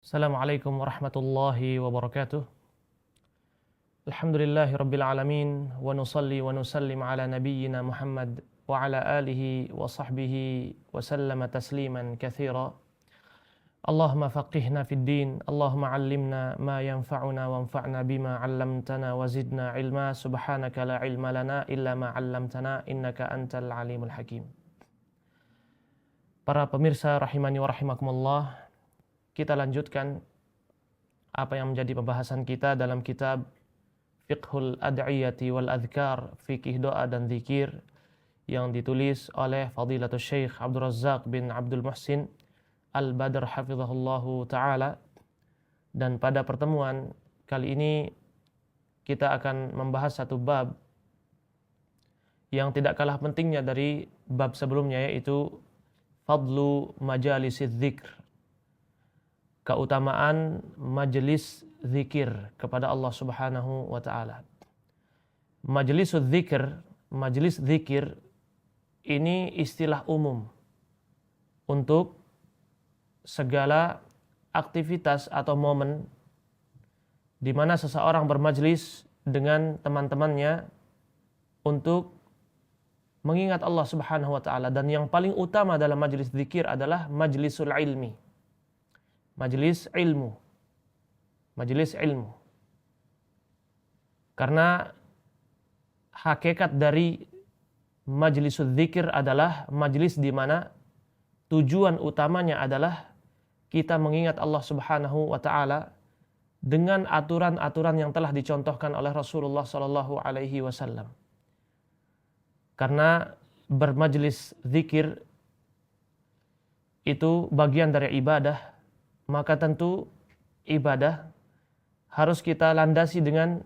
Assalamualaikum warahmatullahi wabarakatuh. Alhamdulillahi rabbil alamin wa nusalli wa nusallim ala nabiyyina Muhammad wa ala alihi wa sahbihi wa sallama tasliman katsira. Allahumma faqihna fid din, Allahumma 'allimna ma yanfa'una wanfa'na bima 'allamtana wa zidna ilma. Subhanaka la ilma lana illa ma 'allamtana innaka antal alimul hakim. Para pemirsa rahimani wa rahimakumullah, kita lanjutkan apa yang menjadi pembahasan kita dalam kitab Fiqhul Ad'iyati wal Adhkar, fikih doa dan zikir, yang ditulis oleh Fadilatul Syekh Abdul Razzaq bin Abdul Muhsin Al-Badr hafizahullahu ta'ala. Dan pada pertemuan kali ini kita akan membahas satu bab yang tidak kalah pentingnya dari bab sebelumnya, yaitu Fadlu Majalisidz Dzikr, keutamaan majelis zikir kepada Allah Subhanahu wa taala. Majlisul zikir, majelis zikir ini istilah umum untuk segala aktivitas atau momen di mana seseorang bermajlis dengan teman-temannya untuk mengingat Allah Subhanahu wa taala, dan yang paling utama dalam majelis zikir adalah majlisul ilmi. Majelis ilmu. Majelis ilmu. Karena hakikat dari majlisul dzikir adalah majelis di mana tujuan utamanya adalah kita mengingat Allah Subhanahu wa taala dengan aturan-aturan yang telah dicontohkan oleh Rasulullah sallallahu alaihi wasallam. Karena bermajlis zikir itu bagian dari ibadah, maka tentu ibadah harus kita landasi dengan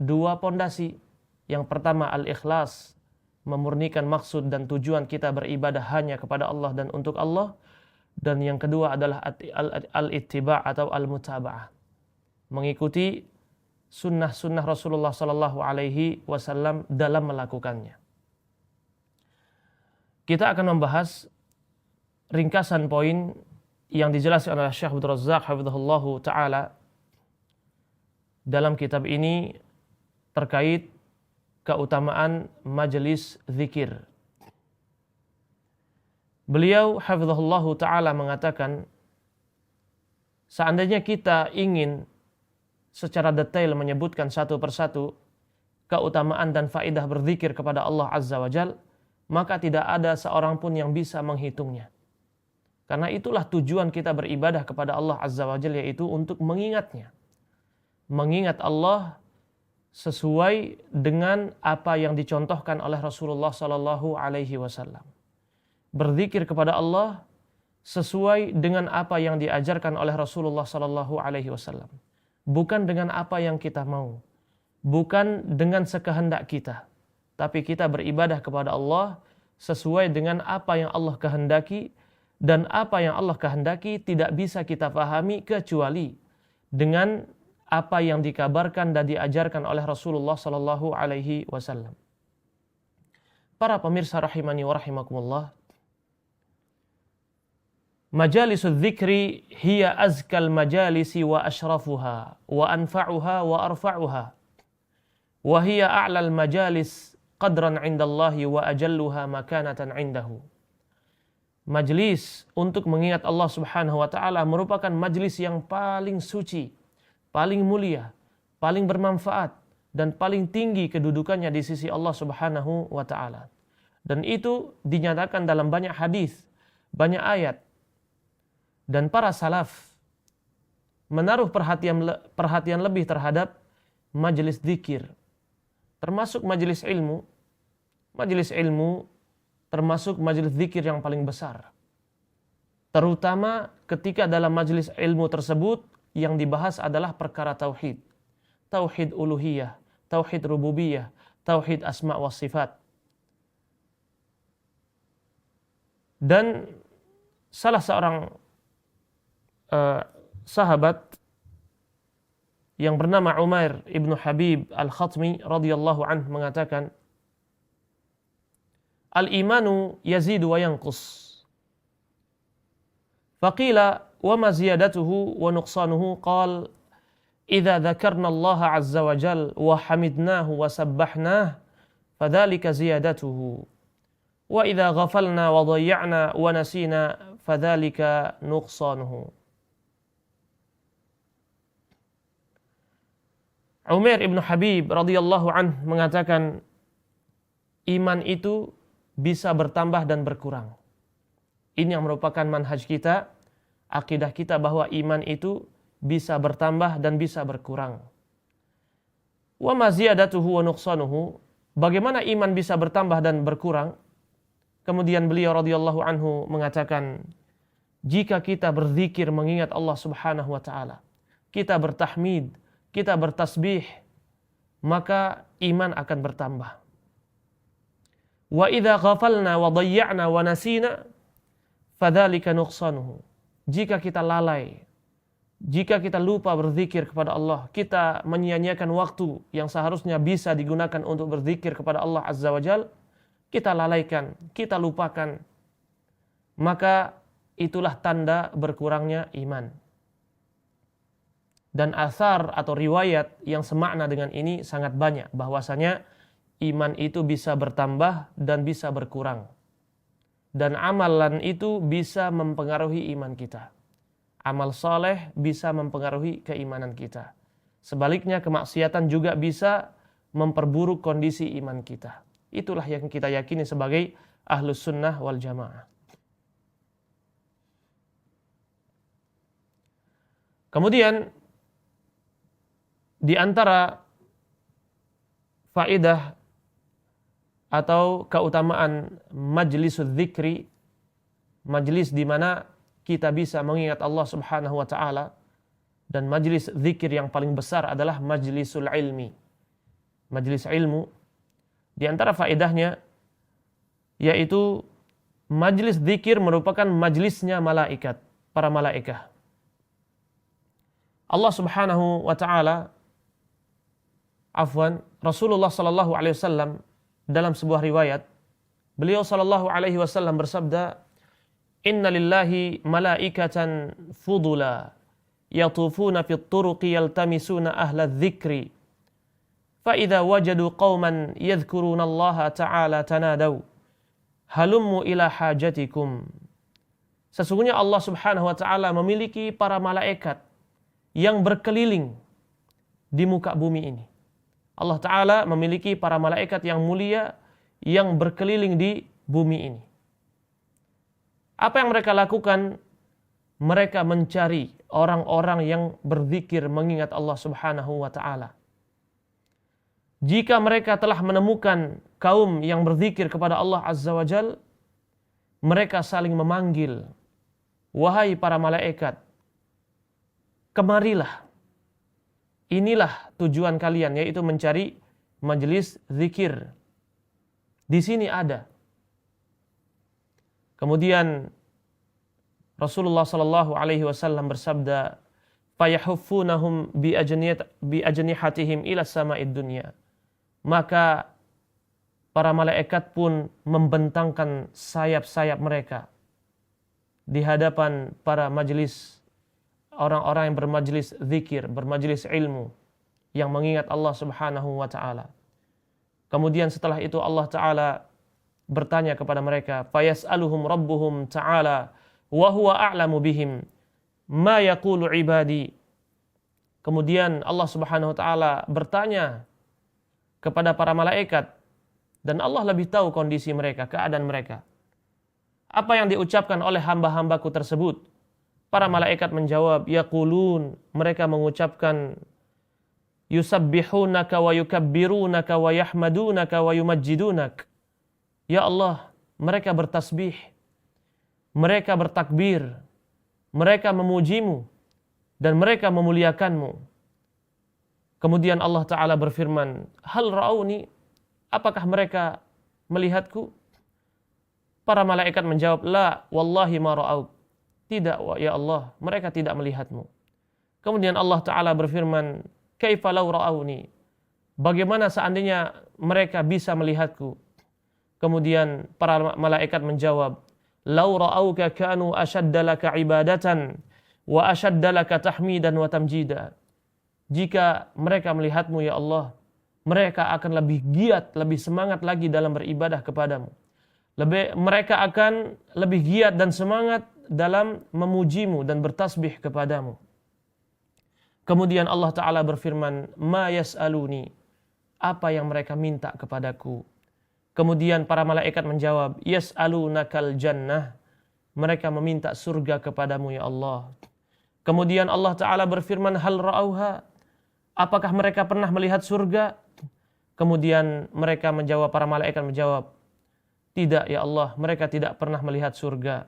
dua pondasi. Yang pertama al-ikhlas, memurnikan maksud dan tujuan kita beribadah hanya kepada Allah dan untuk Allah. Dan yang kedua adalah al-ittiba' atau al-mutaba'ah, mengikuti sunnah-sunnah Rasulullah sallallahu alaihi wasallam dalam melakukannya. Kita akan membahas ringkasan poin yang dijelaskan oleh Syekh Abdul Razzaq hafizahullahu ta'ala dalam kitab ini terkait keutamaan majelis zikir. Beliau hafizahullahu ta'ala mengatakan, seandainya kita ingin secara detail menyebutkan satu persatu keutamaan dan faedah berzikir kepada Allah Azza wa Jal, maka tidak ada seorang pun yang bisa menghitungnya. Karena itulah tujuan kita beribadah kepada Allah Azza wa Jalla, yaitu untuk mengingatnya. Mengingat Allah sesuai dengan apa yang dicontohkan oleh Rasulullah sallallahu alaihi wasallam. Berzikir kepada Allah sesuai dengan apa yang diajarkan oleh Rasulullah sallallahu alaihi wasallam. Bukan dengan apa yang kita mau. Bukan dengan sekehendak kita. Tapi kita beribadah kepada Allah sesuai dengan apa yang Allah kehendaki. Dan apa yang Allah kehendaki tidak bisa kita pahami kecuali dengan apa yang dikabarkan dan diajarkan oleh Rasulullah sallallahu alaihi wasallam. Para pemirsa rahimani wa rahimakumullah, majalisul dzikri hiya azkal majalisi wa ashrafuha wa anfa'uha wa arfa'uha wa hiya a'lal majalis qadran 'indallahi wa ajalluha makanatan 'indahu. Majlis untuk mengingat Allah Subhanahu wa taala merupakan majlis yang paling suci, paling mulia, paling bermanfaat, dan paling tinggi kedudukannya di sisi Allah Subhanahu wa taala. Dan itu dinyatakan dalam banyak hadis, banyak ayat. Dan para salaf menaruh perhatian lebih terhadap majlis zikir, termasuk majlis ilmu. Majlis ilmu termasuk majelis zikir yang paling besar. Terutama ketika dalam majelis ilmu tersebut yang dibahas adalah perkara tauhid. Tauhid uluhiyah, tauhid rububiyah, tauhid asma wa sifat. Dan salah seorang sahabat yang bernama Umair ibnu Habib al-Khatmi radhiyallahu anhu mengatakan, al-imanu yazidu wa yanqus. Faqila wa ma ziyadatuhu wa nuqsanuhu qal idza dzakarna Allah azza wa jal wa hamidnahu wa sabbahnahu fadzalika ziyadatuhu wa idza ghafalna wa dhayya'na wa nasina fadzalika nuqsanuhu. Umair ibn Habib radhiyallahu anhu mengatakan iman itu bisa bertambah dan berkurang. Ini yang merupakan manhaj kita, akidah kita bahwa iman itu bisa bertambah dan bisa berkurang. Wa ma ziyadatuhu wa nuqsanuhu, bagaimana iman bisa bertambah dan berkurang? Kemudian beliau radhiyallahu anhu mengatakan, jika kita berzikir mengingat Allah Subhanahu wa taala, kita bertahmid, kita bertasbih, maka iman akan bertambah. Wa idza ghafalna wa dhayya'na wa nasina fadzalika nuqsanuhu. Jika kita lalai, jika kita lupa berzikir kepada Allah, kita menyia-nyiakan waktu yang seharusnya bisa digunakan untuk berzikir kepada Allah Azza wa Jal, kita lalaikan, kita lupakan, maka itulah tanda berkurangnya iman. Dan asar atau riwayat yang semakna dengan ini sangat banyak, bahwasanya iman itu bisa bertambah dan bisa berkurang. Dan amalan itu bisa mempengaruhi iman kita. Amal soleh bisa mempengaruhi keimanan kita. Sebaliknya kemaksiatan juga bisa memperburuk kondisi iman kita. Itulah yang kita yakini sebagai ahlus sunnah wal jamaah. Kemudian di antara faedah atau keutamaan majlisul dzikri, majlis di mana kita bisa mengingat Allah Subhanahu wa taala, dan majlis zikir yang paling besar adalah majlisul ilmi, majlis ilmu. Di antara faedahnya yaitu majlis zikir merupakan majlisnya malaikat, para malaikat. Allah Subhanahu wa taala, Rasulullah sallallahu alaihi wasallam dalam sebuah riwayat, beliau sallallahu alaihi wasallam bersabda, "Inna lillahi malaikatan fudula yatufuna fit turuqi yaltamisuna ahla dzikri fa idza wajadu qauman yadhkuruna Allah ta'ala tanadaw halummu ila hajatikum." Sesungguhnya Allah Subhanahu wa taala memiliki para malaikat yang berkeliling di muka bumi ini. Allah Ta'ala memiliki para malaikat yang mulia yang berkeliling di bumi ini. Apa yang mereka lakukan? Mereka mencari orang-orang yang berzikir mengingat Allah Subhanahu wa Ta'ala. Jika mereka telah menemukan kaum yang berzikir kepada Allah Azza wa Jal, mereka saling memanggil, "Wahai para malaikat, kemarilah. Inilah tujuan kalian, yaitu mencari majelis zikir. Di sini ada." Kemudian Rasulullah sallallahu alaihi wasallam bersabda, "Fayahuffunahum bi ajnihatihim ila sama'id dunya." Maka para malaikat pun membentangkan sayap-sayap mereka di hadapan para majelis, orang-orang yang bermajlis zikir, bermajlis ilmu, yang mengingat Allah Subhanahu wa ta'ala. Kemudian setelah itu Allah Ta'ala bertanya kepada mereka, "Fayas'aluhum rabbuhum ta'ala wa huwa a'lamu bihim ma yaqulu ibadi." Kemudian Allah Subhanahu wa ta'ala bertanya kepada para malaikat, dan Allah lebih tahu kondisi mereka, keadaan mereka. Apa yang diucapkan oleh hamba-hambaku tersebut? Para malaikat menjawab, yaqulun, mereka mengucapkan, yusabbihunaka wa yukabbirunaka wa yahmadunaka wa yumajjidunak. Ya Allah, mereka bertasbih, mereka bertakbir, mereka memujimu, dan mereka memuliakanmu. Kemudian Allah Ta'ala berfirman, hal ra'auni, apakah mereka melihatku? Para malaikat menjawab, la wallahi ma ra'auk. Tidak, ya Allah, mereka tidak melihatmu. Kemudian Allah Ta'ala berfirman, kaifa law ra'auni, bagaimana seandainya mereka bisa melihatku? Kemudian para malaikat menjawab, law ra'auka kanu ashadda laka ibadatan wa ashadda laka tahmidan wa tamjida. Jika mereka melihatmu ya Allah, mereka akan lebih giat, lebih semangat lagi dalam beribadah kepadamu. Mereka akan lebih giat dan semangat dalam memujimu dan bertasbih kepadamu. Kemudian Allah Ta'ala berfirman, ma yas'aluni, apa yang mereka minta kepadaku. Kemudian para malaikat menjawab, yas'alunakal jannah, mereka meminta surga kepadamu ya Allah. Kemudian Allah Ta'ala berfirman, hal ra'auha, apakah mereka pernah melihat surga? Kemudian mereka menjawab, para malaikat menjawab, tidak ya Allah, mereka tidak pernah melihat surga.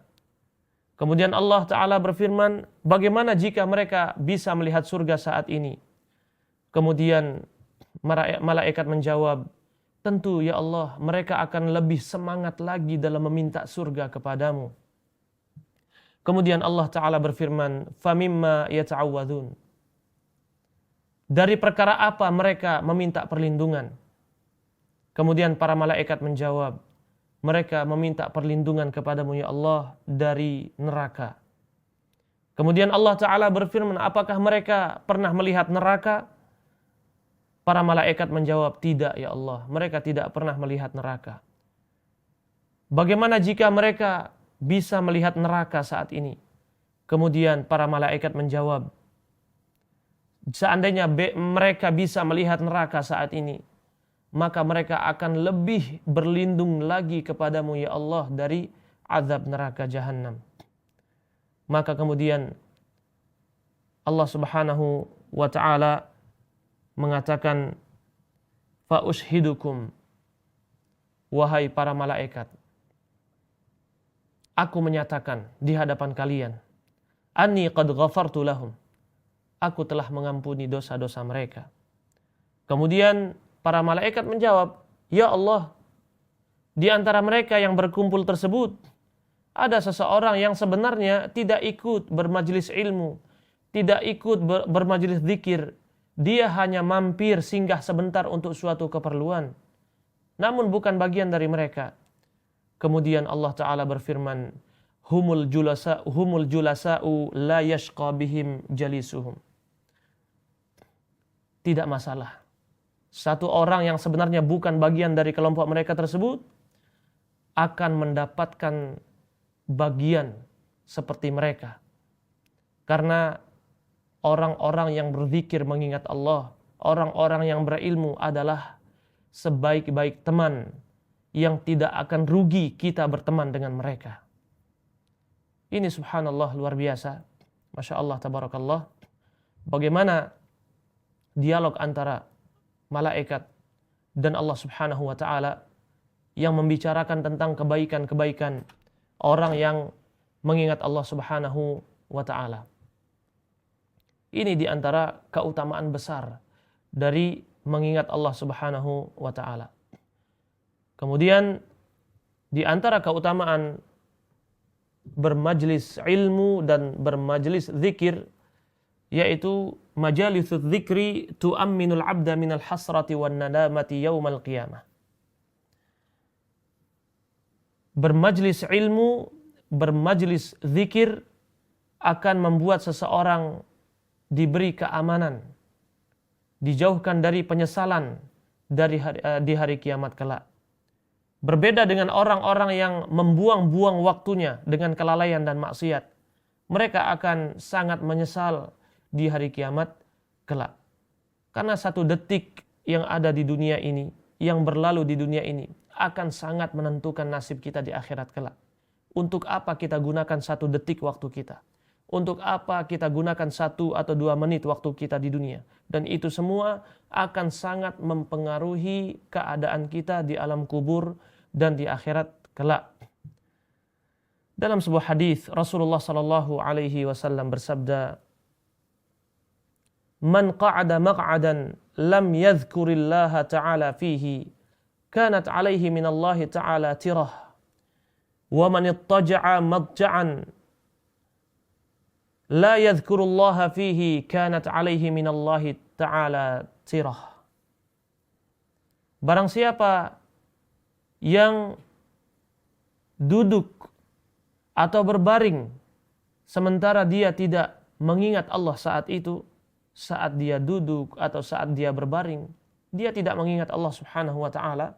Kemudian Allah Ta'ala berfirman, bagaimana jika mereka bisa melihat surga saat ini? Kemudian malaikat menjawab, tentu ya Allah, mereka akan lebih semangat lagi dalam meminta surga kepadamu. Kemudian Allah Ta'ala berfirman, famimma yata'awwadun, dari perkara apa mereka meminta perlindungan? Kemudian para malaikat menjawab, mereka meminta perlindungan kepadamu ya Allah dari neraka. Kemudian Allah Ta'ala berfirman, apakah mereka pernah melihat neraka? Para malaikat menjawab, tidak ya Allah, mereka tidak pernah melihat neraka. Bagaimana jika mereka bisa melihat neraka saat ini? Kemudian para malaikat menjawab, seandainya mereka bisa melihat neraka saat ini, maka mereka akan lebih berlindung lagi kepadamu ya Allah dari azab neraka Jahannam. Maka kemudian Allah Subhanahu wa Ta'ala mengatakan, fa ushidukum, wahai para malaikat, aku menyatakan di hadapan kalian, anni qad ghafartu lahum, aku telah mengampuni dosa-dosa mereka. Kemudian para malaikat menjawab, ya Allah, di antara mereka yang berkumpul tersebut, ada seseorang yang sebenarnya tidak ikut bermajlis ilmu, tidak ikut bermajlis zikir. Dia hanya mampir singgah sebentar untuk suatu keperluan, namun bukan bagian dari mereka. Kemudian Allah Ta'ala berfirman, humul julasa'u la yashqa bihim jalisuhum. Tidak masalah, satu orang yang sebenarnya bukan bagian dari kelompok mereka tersebut akan mendapatkan bagian seperti mereka. Karena orang-orang yang berzikir mengingat Allah, orang-orang yang berilmu adalah sebaik-baik teman yang tidak akan rugi kita berteman dengan mereka. Ini subhanallah luar biasa. Masya Allah, tabarakallah. Bagaimana dialog antara malaikat dan Allah Subhanahu wa Ta'ala yang membicarakan tentang kebaikan-kebaikan orang yang mengingat Allah Subhanahu wa Ta'ala. Ini di antara keutamaan besar dari mengingat Allah Subhanahu wa Ta'ala. Kemudian di antara keutamaan bermajlis ilmu dan bermajlis zikir, yaitu majalisuz dzikri tu'amminul 'abda minal hasrati wan nadamati yaumal qiyamah. Bermajlis ilmu, bermajlis zikir akan membuat seseorang diberi keamanan, dijauhkan dari penyesalan di hari kiamat kelak. Berbeda dengan orang-orang yang membuang-buang waktunya dengan kelalaian dan maksiat. Mereka akan sangat menyesal di hari kiamat kelak. Karena satu detik yang ada di dunia ini, yang berlalu di dunia ini, akan sangat menentukan nasib kita di akhirat kelak. Untuk apa kita gunakan satu detik waktu kita? Untuk apa kita gunakan 1 atau 2 menit waktu kita di dunia? Dan itu semua akan sangat mempengaruhi keadaan kita di alam kubur dan di akhirat kelak. Dalam sebuah hadis Rasulullah sallallahu alaihi wasallam bersabda, "Man qa'ada maq'adan lam yadhkurillaha ta'ala fihi, kanat alaihi minallahi ta'ala tirah. Wa man ittaja'a madja'an la yadhkurullaha fihi, kanat alaihi minallahi ta'ala tirah." Barang siapa yang duduk atau berbaring sementara dia tidak mengingat Allah saat itu, saat dia duduk atau saat dia berbaring, dia tidak mengingat Allah Subhanahu wa taala,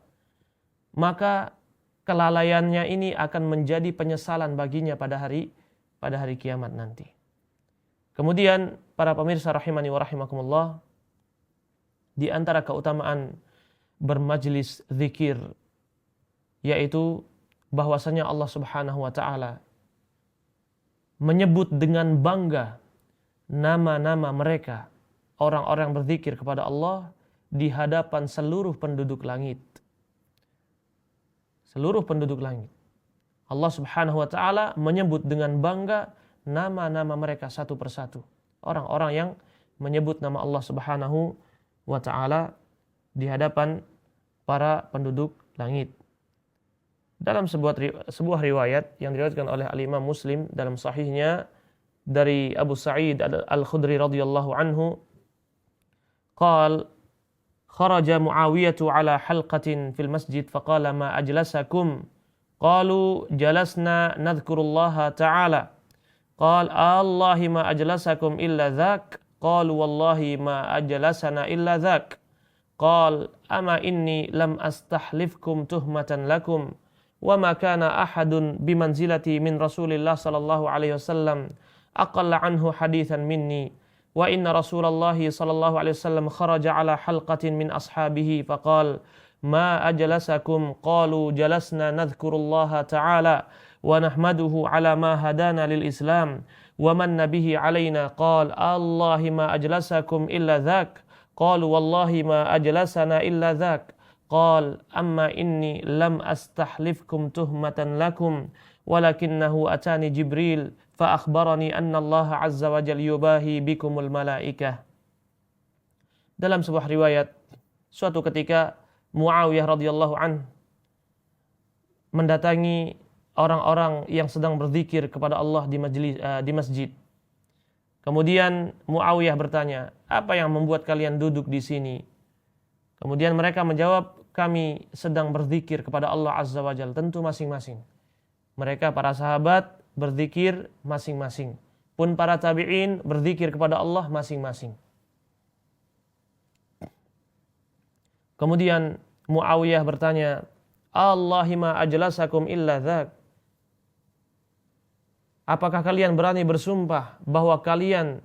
maka kelalaiannya ini akan menjadi penyesalan baginya pada hari kiamat nanti. Kemudian para pemirsa rahimani wa rahimakumullah, di antara keutamaan bermajlis zikir yaitu bahwasanya Allah Subhanahu wa taala menyebut dengan bangga nama-nama mereka, orang-orang berzikir kepada Allah di hadapan seluruh penduduk langit. Seluruh penduduk langit. Allah Subhanahu wa taala menyebut dengan bangga nama-nama mereka satu persatu. Orang-orang yang menyebut nama Allah Subhanahu wa taala di hadapan para penduduk langit. Dalam sebuah riwayat yang diriwayatkan oleh Al-Imam Muslim dalam sahihnya dari Abu Sa'id Al-Khudri radhiyallahu anhu, qala kharaja Muawiyah ala halqatin fil masjid faqala ma ajlasakum, qalu jalasna nadhkurullaha ta'ala, qala allahi ma ajlasakum illa dhak, qalu wallahi ma ajlasana illa dhak, qala ama inni lam astahlifkum tuhmatan lakum wa ma kana ahadun bimanzilati min Rasulillah sallallahu alaihi wasallam aqalla anhu hadithan minni wa inna Rasulullah sallallahu alaihi wasallam kharaja ala halqatin min ashabihi faqala ma ajlasakum, qalu jalasna nadhkurullaha ta'ala wa nahmaduhu ala ma hadana lil Islam wa manna bihi alaina, qala allahi ma ajlasakum illa dhak, qalu wallahi ma ajlasana illa dhak, qal amma inni lam astahlifkum tuhmatan lakum walakinnahu atani Jibril fa akhbarani anna Allah azza wa jalla yubahi bikumul malaikah. Dalam sebuah riwayat, suatu ketika Muawiyah radhiyallahu an mendatangi orang-orang yang sedang berzikir kepada Allah di masjid. Kemudian Muawiyah bertanya, apa yang membuat kalian duduk di sini? Kemudian mereka menjawab, kami sedang berzikir kepada Allah Azza wa Jalla. Tentu masing-masing. Mereka para sahabat berzikir masing-masing. Pun para tabi'in berzikir kepada Allah masing-masing. Kemudian Muawiyah bertanya, Allahumma ajlasakum illa dhak. Apakah kalian berani bersumpah bahwa kalian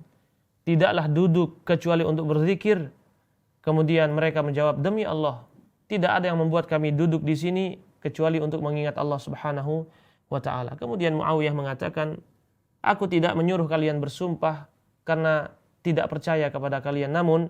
tidaklah duduk kecuali untuk berzikir? Kemudian mereka menjawab, demi Allah, tidak ada yang membuat kami duduk di sini kecuali untuk mengingat Allah Subhanahu wa ta'ala. Kemudian Muawiyah mengatakan, aku tidak menyuruh kalian bersumpah karena tidak percaya kepada kalian. Namun,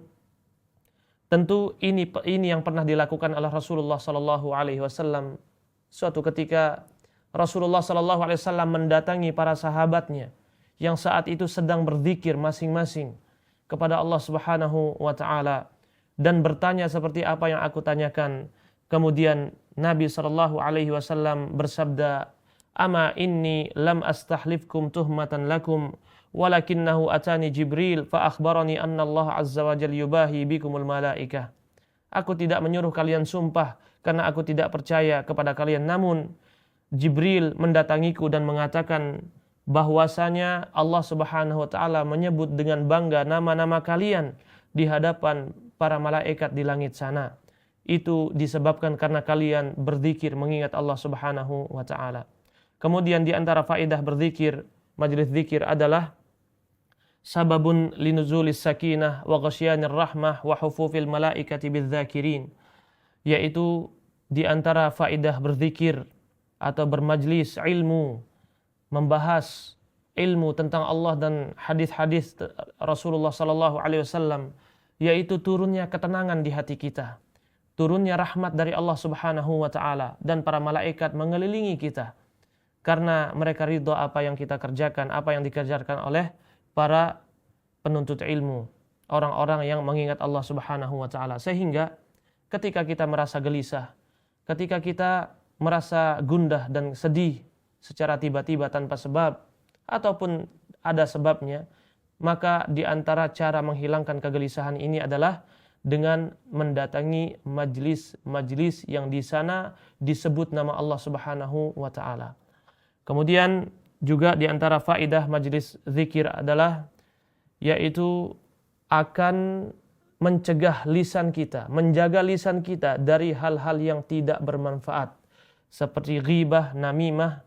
tentu ini yang pernah dilakukan oleh Rasulullah sallallahu alaihi wasallam. Suatu ketika Rasulullah sallallahu alaihi wasallam mendatangi para sahabatnya yang saat itu sedang berzikir masing-masing kepada Allah Subhanahu wa ta'ala dan bertanya seperti apa yang aku tanyakan. Kemudian Nabi sallallahu alaihi wasallam bersabda, "Ama inni lam astahlifkum tuhmatan lakum, walakinnahu atani Jibril fa akhbarani anna Allah azza wa jalla yubahi bikumul malaikah." Aku tidak menyuruh kalian sumpah karena aku tidak percaya kepada kalian, namun Jibril mendatangiku dan mengatakan bahwasanya Allah Subhanahu wa taala menyebut dengan bangga nama-nama kalian di hadapan para malaikat di langit sana. Itu disebabkan karena kalian berzikir mengingat Allah Subhanahu wa taala. Kemudian di antara faedah berzikir, majlis zikir adalah sababun linuzulis sakinah wa ghasyanir rahmah wa hufufil malaikati bizzakirin. Yaitu di antara faedah berzikir atau bermajlis ilmu, membahas ilmu tentang Allah dan hadis-hadis Rasulullah sallallahu alaihi wasallam, yaitu turunnya ketenangan di hati kita, turunnya rahmat dari Allah Subhanahu wa taala, dan para malaikat mengelilingi kita karena mereka ridha apa yang kita kerjakan, apa yang dikerjakan oleh para penuntut ilmu, orang-orang yang mengingat Allah Subhanahu wa taala. Sehingga ketika kita merasa gelisah, ketika kita merasa gundah dan sedih secara tiba-tiba tanpa sebab ataupun ada sebabnya, maka di antara cara menghilangkan kegelisahan ini adalah dengan mendatangi majlis-majlis yang di sana disebut nama Allah Subhanahu wa taala. Kemudian juga di antara faedah majlis zikir adalah yaitu akan mencegah lisan kita, menjaga lisan kita dari hal-hal yang tidak bermanfaat seperti ghibah, namimah,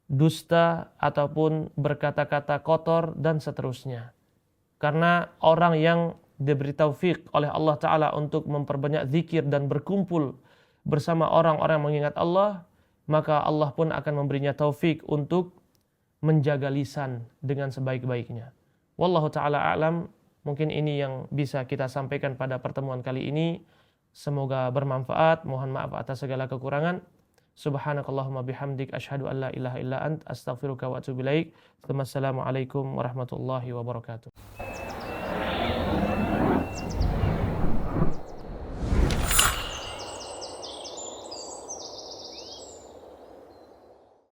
dusta ataupun berkata-kata kotor dan seterusnya. Karena orang yang diberi taufik oleh Allah Ta'ala untuk memperbanyak zikir dan berkumpul bersama orang-orang yang mengingat Allah, maka Allah pun akan memberinya taufik untuk menjaga lisan dengan sebaik-baiknya. Wallahu ta'ala a'lam. Mungkin ini yang bisa kita sampaikan pada pertemuan kali ini. Semoga bermanfaat. Mohon maaf atas segala kekurangan. Subhanakallahumma bihamdik asyhadu an la ilaha illa ant astaghfiruka wa atubu ilaik. Assalamualaikum warahmatullahi wabarakatuh.